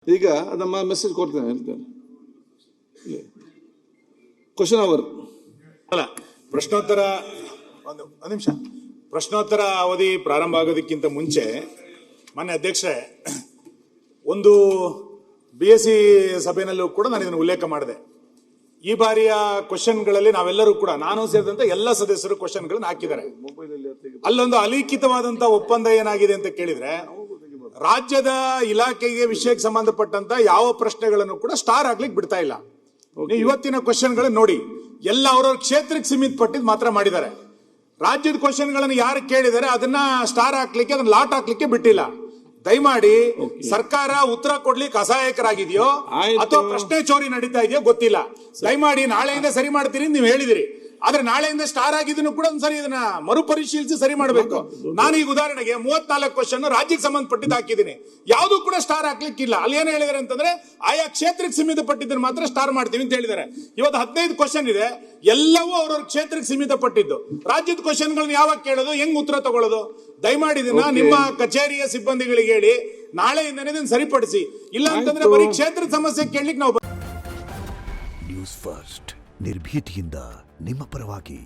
ಈಗ ನಮ್ಮ ಮೆಸೇಜ್ ಕೊಡ್ತೇನೆ ಹೇಳ್ತೇನೆ. ಕ್ವಶನ್ ಅವರ್ ಅಲ್ಲ, ಪ್ರಶ್ನೋತ್ತರ ಒಂದು ನಿಮಿಷ. ಪ್ರಶ್ನೋತ್ತರ ಅವಧಿ ಪ್ರಾರಂಭ ಆಗೋದಕ್ಕಿಂತ ಮುಂಚೆ ಮಾನ್ಯ ಅಧ್ಯಕ್ಷರೇ, ಒಂದು BSc ಸಭೆಯಲ್ಲೂ ಕೂಡ ನಾನು ಇದನ್ನು ಉಲ್ಲೇಖ ಮಾಡಿದೆ. ಈ ಬಾರಿಯ ಕ್ವಶನ್ಗಳಲ್ಲಿ ನಾವೆಲ್ಲರೂ ಕೂಡ, ನಾನು ಸೇರಿದಂತೆ ಎಲ್ಲ ಸದಸ್ಯರು ಕ್ವಶನ್ಗಳನ್ನು ಹಾಕಿದ್ದಾರೆ. ಅಲ್ಲೊಂದು ಅಲಿಖಿತವಾದಂತಹ ಒಪ್ಪಂದ ಏನಾಗಿದೆ ಅಂತ ಕೇಳಿದ್ರೆ, ರಾಜ್ಯದ ಇಲಾಖೆಗೆ ವಿಷಯಕ್ಕೆ ಸಂಬಂಧಪಟ್ಟಂತ ಯಾವ ಪ್ರಶ್ನೆಗಳನ್ನು ಕೂಡ ಸ್ಟಾರ್ ಆಗ್ಲಿಕ್ಕೆ ಬಿಡ್ತಾ ಇಲ್ಲ. ನೀವು ಇವತ್ತಿನ ಕ್ವಶನ್ಗಳನ್ನು ನೋಡಿ, ಎಲ್ಲ ಅವರವ್ರ ಕ್ಷೇತ್ರಕ್ಕೆ ಸೀಮಿತ ಪಟ್ಟಿದ್ ಮಾತ್ರ ಮಾಡಿದ್ದಾರೆ. ರಾಜ್ಯದ ಕ್ವಶನ್ಗಳನ್ನು ಯಾರು ಕೇಳಿದರೆ ಅದನ್ನ ಸ್ಟಾರ್ ಹಾಕ್ಲಿಕ್ಕೆ, ಅದನ್ನ ಲಾಟ್ ಹಾಕ್ಲಿಕ್ಕೆ ಬಿಟ್ಟಿಲ್ಲ. ದಯಮಾಡಿ ಸರ್ಕಾರ ಉತ್ತರ ಕೊಡ್ಲಿಕ್ಕೆ ಅಸಹಾಯಕರಾಗಿದೆಯೋ ಅಥವಾ ಪ್ರಶ್ನೆ ಚೋರಿ ನಡೀತಾ ಇದೆಯೋ ಗೊತ್ತಿಲ್ಲ. ದಯಮಾಡಿ ನಾಳೆಯಿಂದ ಸರಿ ಮಾಡ್ತೀರಿ ನೀವು ಹೇಳಿದಿರಿ, ಆದ್ರೆ ನಾಳೆಯಿಂದ ಸ್ಟಾರ್ ಆಗಿದ್ದನ್ನು ಕೂಡ ಒಂದ್ಸರಿ ಇದನ್ನ ಮರುಪರಿಶೀಲಿಸಿ ಸರಿ ಮಾಡಬೇಕು. ನಾನು ಈಗ ಉದಾಹರಣೆಗೆ 34 ಕ್ವಶನ್ ರಾಜ್ಯಕ್ಕೆ ಸಂಬಂಧಪಟ್ಟಿದ್ದು ಹಾಕಿದ್ದೀನಿ, ಯಾವ್ದು ಕೂಡ ಸ್ಟಾರ್ ಹಾಕ್ಲಿಕ್ಕಿಲ್ಲ. ಅಲ್ಲಿ ಏನ್ ಹೇಳಿದಾರೆ ಅಂತಂದ್ರೆ, ಆಯಾ ಕ್ಷೇತ್ರಕ್ಕೆ ಸೀಮಿತ ಪಟ್ಟಿದ್ದನ್ನು ಮಾತ್ರ ಸ್ಟಾರ್ ಮಾಡ್ತೀವಿ ಅಂತ ಹೇಳಿದ್ದಾರೆ. ಇವತ್ತು 15 ಕ್ವಶನ್ ಇದೆ, ಎಲ್ಲವೂ ಅವ್ರವ್ರ ಕ್ಷೇತ್ರಕ್ಕೆ ಸೀಮಿತ ಪಟ್ಟಿದ್ದು. ರಾಜ್ಯದ ಕ್ವಶನ್ಗಳನ್ನ ಯಾವಾಗ ಕೇಳೋದು, ಹೆಂಗ್ ಉತ್ತರ ತಗೊಳ್ಳೋದು? ದಯಮಾಡಿ ಇದನ್ನ ನಿಮ್ಮ ಕಚೇರಿಯ ಸಿಬ್ಬಂದಿಗಳಿಗೆ ಹೇಳಿ ನಾಳೆಯಿಂದನೇ ಇದನ್ನ ಸರಿಪಡಿಸಿ. ಇಲ್ಲ ಅಂತಂದ್ರೆ ಬರೀ ಕ್ಷೇತ್ರದ ಸಮಸ್ಯೆ ಕೇಳಲಿಕ್ಕೆ ನಾವು ನ್ಯೂಸ್ ಫಸ್ಟ್ ನಿರ್ಭೀತಿಯಿಂದ ನಿಮ್ಮ ಪರವಾಗಿ.